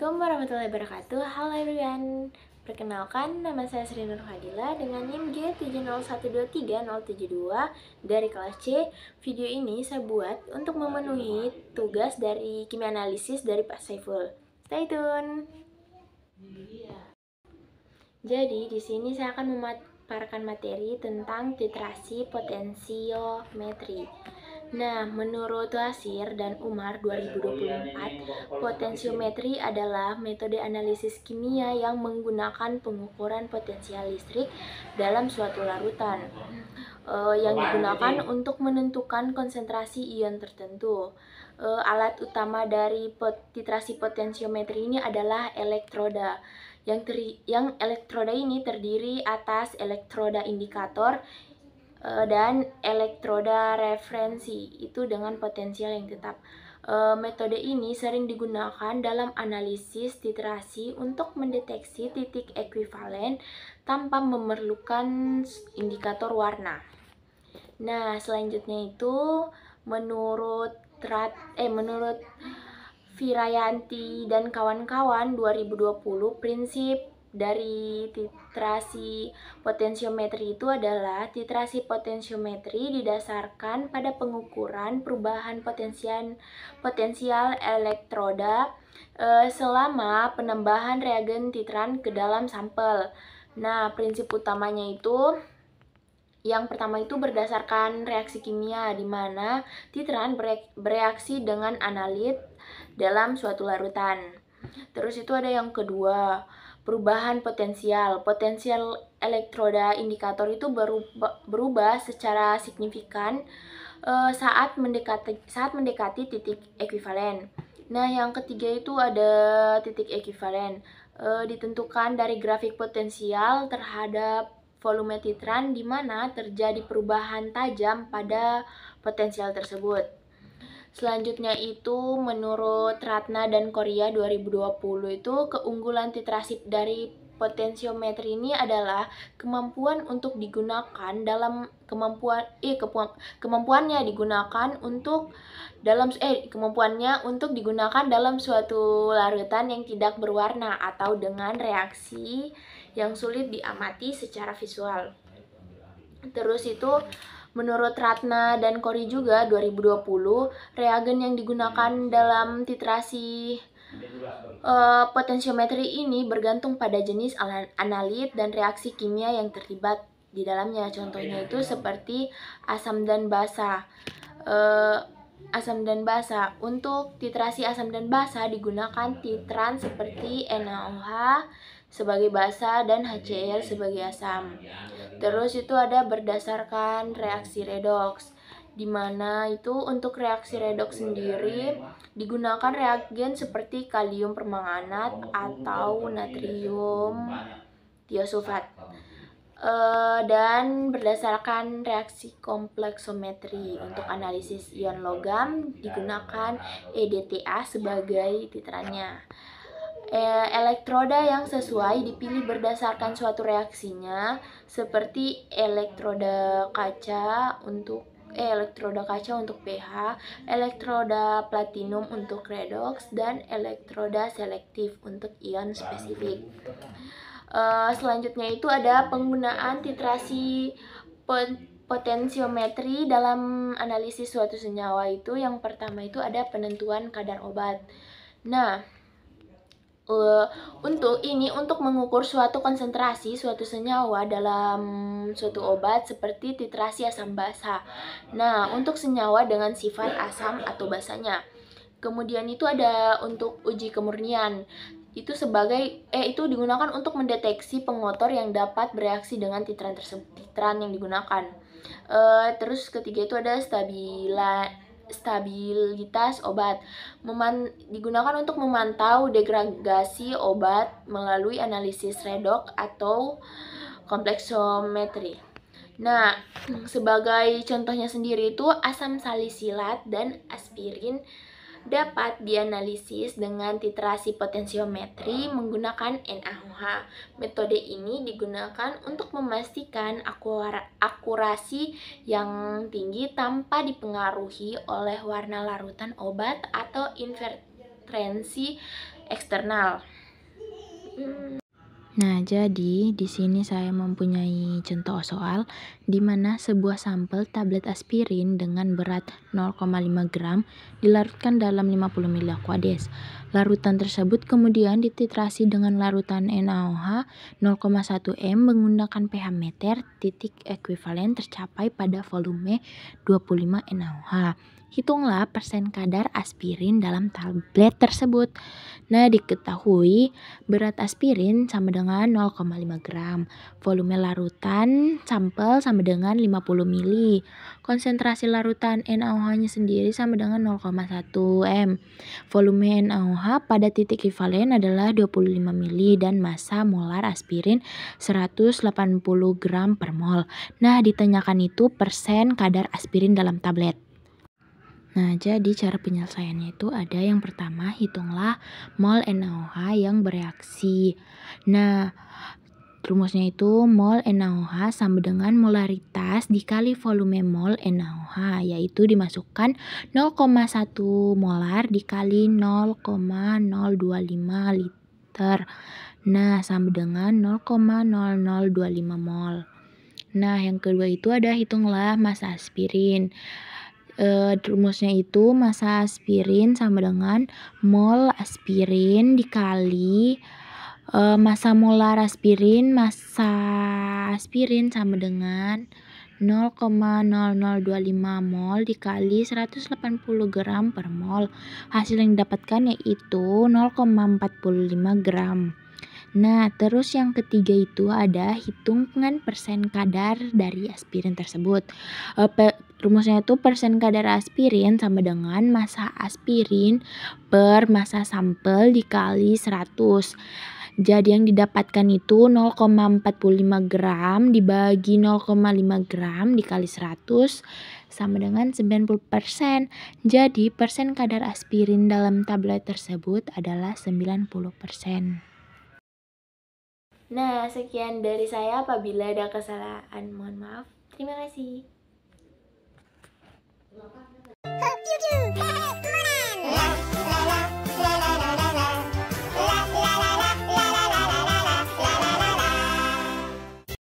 Assalamualaikum warahmatullahi wabarakatuh. Halo everyone. Perkenalkan, nama saya Sri Nur Fadila dengan NIM G70123-072 dari kelas C. Video ini saya buat untuk memenuhi tugas dari kimia analisis dari Pak Saiful. Stay tune. Jadi di sini saya akan memaparkan materi tentang titrasi potensiometri. Nah, menurut Lasir dan Umar 2024, potensiometri adalah metode analisis kimia yang menggunakan pengukuran potensial listrik dalam suatu larutan yang digunakan untuk menentukan konsentrasi ion tertentu. Alat utama dari titrasi potensiometri ini adalah elektroda. Yang elektroda ini terdiri atas elektroda indikator dan elektroda referensi itu dengan potensial yang tetap. Metode ini sering digunakan dalam analisis titrasi untuk mendeteksi titik ekuivalen tanpa memerlukan indikator warna. Nah, selanjutnya itu menurut Virayanti dan kawan-kawan 2020, prinsip dari titrasi potensiometri itu adalah titrasi potensiometri didasarkan pada pengukuran perubahan potensial elektroda selama penambahan reagen titran ke dalam sampel. Nah, prinsip utamanya itu yang pertama itu berdasarkan reaksi kimia, di mana titran bereaksi dengan analit dalam suatu larutan. Terus itu ada yang kedua, perubahan potensial. Potensial elektroda indikator itu berubah secara signifikan saat mendekati titik ekuivalen. Nah, yang ketiga itu ada titik ekuivalen. Ditentukan dari grafik potensial terhadap volume titran di mana terjadi perubahan tajam pada potensial tersebut. Selanjutnya itu menurut Ratna dan Korea 2020 itu keunggulan titrasi dari potensiometri ini adalah kemampuannya digunakan dalam suatu larutan yang tidak berwarna atau dengan reaksi yang sulit diamati secara visual. Terus itu menurut Ratna dan Kori juga 2020, reagen yang digunakan dalam titrasi potensiometri ini bergantung pada jenis analit dan reaksi kimia yang terlibat di dalamnya. Contohnya itu seperti asam dan basa. Untuk titrasi asam dan basa digunakan titran seperti NaOH sebagai basa dan HCl sebagai asam. Terus itu ada berdasarkan reaksi redoks, di mana itu untuk reaksi redoks sendiri digunakan reagen seperti kalium permanganat atau natrium tiosulfat. Dan berdasarkan reaksi kompleksometri untuk analisis ion logam digunakan EDTA sebagai titrannya. Elektroda yang sesuai dipilih berdasarkan suatu reaksinya, seperti elektroda kaca untuk pH, elektroda platinum untuk redoks, dan elektroda selektif untuk ion spesifik. Selanjutnya itu ada penggunaan titrasi potensiometri dalam analisis suatu senyawa itu. Yang pertama itu ada penentuan kadar obat. Nah, untuk mengukur suatu konsentrasi suatu senyawa dalam suatu obat seperti titrasi asam basa. Nah, untuk senyawa dengan sifat asam atau basanya. Kemudian itu ada untuk uji kemurnian. Itu digunakan untuk mendeteksi pengotor yang dapat bereaksi dengan titran yang digunakan. Terus ketiga itu ada stabilitas obat, digunakan untuk memantau degradasi obat melalui analisis redoks atau kompleksometri. Nah, sebagai contohnya sendiri itu asam salisilat dan aspirin dapat dianalisis dengan titrasi potensiometri menggunakan NaOH. Metode ini digunakan untuk memastikan akurasi yang tinggi tanpa dipengaruhi oleh warna larutan obat atau interferensi eksternal. Nah, jadi di sini saya mempunyai contoh soal di mana sebuah sampel tablet aspirin dengan berat 0,5 gram dilarutkan dalam 50 ml Aquades. Larutan tersebut kemudian dititrasi dengan larutan NaOH 0,1 m menggunakan pH meter, titik ekuivalen tercapai pada volume 25 NaOH. Hitunglah persen kadar aspirin dalam tablet tersebut. Nah, diketahui berat aspirin sama dengan 0,5 gram. Volume larutan sampel sama dengan 50 ml. Konsentrasi larutan NaOH-nya sendiri sama dengan 0,1 m. Volume NaOH pada titik ekuivalen adalah 25 ml dan massa molar aspirin 180 gram per mol. Nah, ditanyakan itu persen kadar aspirin dalam tablet. Nah, jadi cara penyelesaiannya itu ada yang pertama, hitunglah mol NaOH yang bereaksi. Nah, rumusnya itu mol NaOH sama dengan molaritas dikali volume mol NaOH, yaitu dimasukkan 0,1 molar dikali 0,025 liter. Nah, sama dengan 0,0025 mol. Nah, yang kedua itu ada hitunglah massa aspirin. Rumusnya itu massa aspirin sama dengan mol aspirin dikali massa molar aspirin. Massa aspirin sama dengan 0,0025 mol dikali 180 gram per mol. Hasil yang didapatkan yaitu 0,45 gram. Nah, terus yang ketiga itu ada hitungan persen kadar dari aspirin tersebut. Rumusnya itu persen kadar aspirin sama dengan massa aspirin per massa sampel dikali 100. Jadi yang didapatkan itu 0,45 gram dibagi 0,5 gram dikali 100 sama dengan 90%. Jadi persen kadar aspirin dalam tablet tersebut adalah 90%. Nah, sekian dari saya. Apabila ada kesalahan, mohon maaf. Terima kasih.